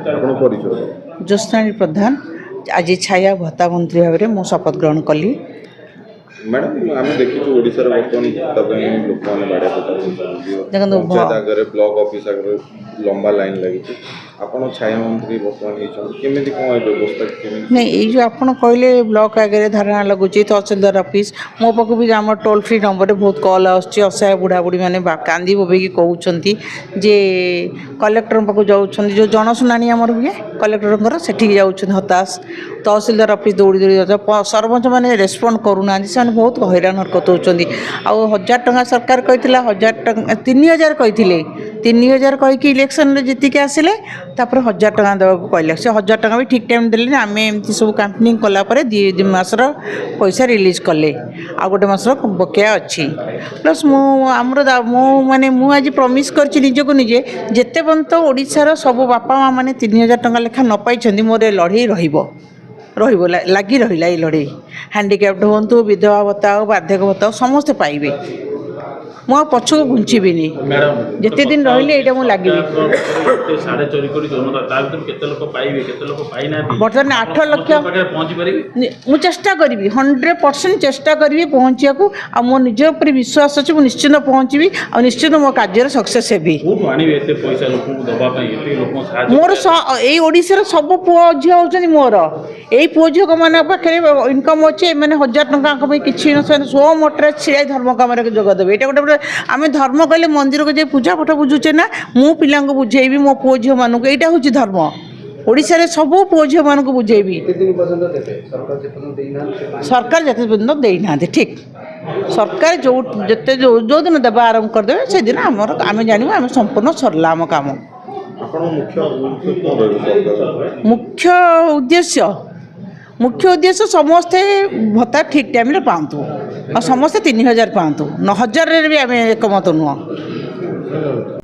ज्योत्स्नानी प्रधान आज छाया भत्ता मंत्री भाव में मुझे शपथ ग्रहण कली। मैडम आम देखी ओडिशा देखो ब्लॉक ऑफिस आगे लंबा लाइन लगी आपन छाया मंत्री बर्तमान केमिति कोन व्यवस्था नहीं ये जो आप कहले ब्लॉक आगे धारणा लगुच तहसीलदार ऑफिस मो पाक भी आम टोल फ्री नंबर बहुत कल असहाय बुढ़ा बुढ़ी मैंने कांदी बोबेकी कहते जे कलेक्टर पाक जाऊँ जो जनशुनानी आमर हुए कलेक्टर से हताश तहसीलदार ऑफिस दौड़ी दौड़ी जाता सरपंच मैंने रेस्पॉन्ड करूना से बहुत हैरान हरकत होती 1000 टंका सरकार कही 1000 टंका 3000 कही 3000 कहीकि इलेक्शन जीतिक आसिले 1000 टंका देवाक कहले से 1000 टंका भी ठीक टाइम देले आम एमती सब कैंपेनिंग कलापर 2 मासर पैसा रिलीज कले आ गोटे मासर बकेया अच्छी प्लस माने आज प्रमिश कर निजक निजे जिते पर्यंत ओडिशार सब बापा माँ मैंने 3000 टंका लेखा न पाई मोर लड़े लगी रहा ये लड़े हैंडिक्याप्ड हूँ विधवा भत्ता बार्धक्य भत्ता समस्ते पाइबे मु पछक घुंचीबिनी जिते दिन रही यहाँ लगे बर्तमान 8 लाख मुझे चेष्टा करी 100% चेष्टा करी पहुँचा को मो निज उपर विश्वास अच्छे मुझे निश्चित पहुँची और निश्चित मो कार्य सक्सेस हेबी मोर यही ओडिशार सब पुओ झील होती मोर यही पुओ झील मान पाखे इनकम अच्छे मैंने 1000 टंका किसी स्व मोटर छिड़ा धर्म कम जोगदेवे यहाँ गोटे आम धर्म कहले मंदिर को जाए पूजा पाठ बुझुचे ना मु पिला बुझेबी मो पुओ झील मानक यहाँ हूँ धर्म ओडिशा रे सब पुओ झील मानक बुझेबी सरकार जिते पर्यटन देना ठीक सरकार जो जिते जो दिन देवा आरंभ करदे से दिन आम जानू आम संपूर्ण सरला आम काम मुख्य उद्देश्य समस्ते भत्ता ठीक टाइम पातु और समस्ते 3000 पातु 9000 भी आम एकमत नुह।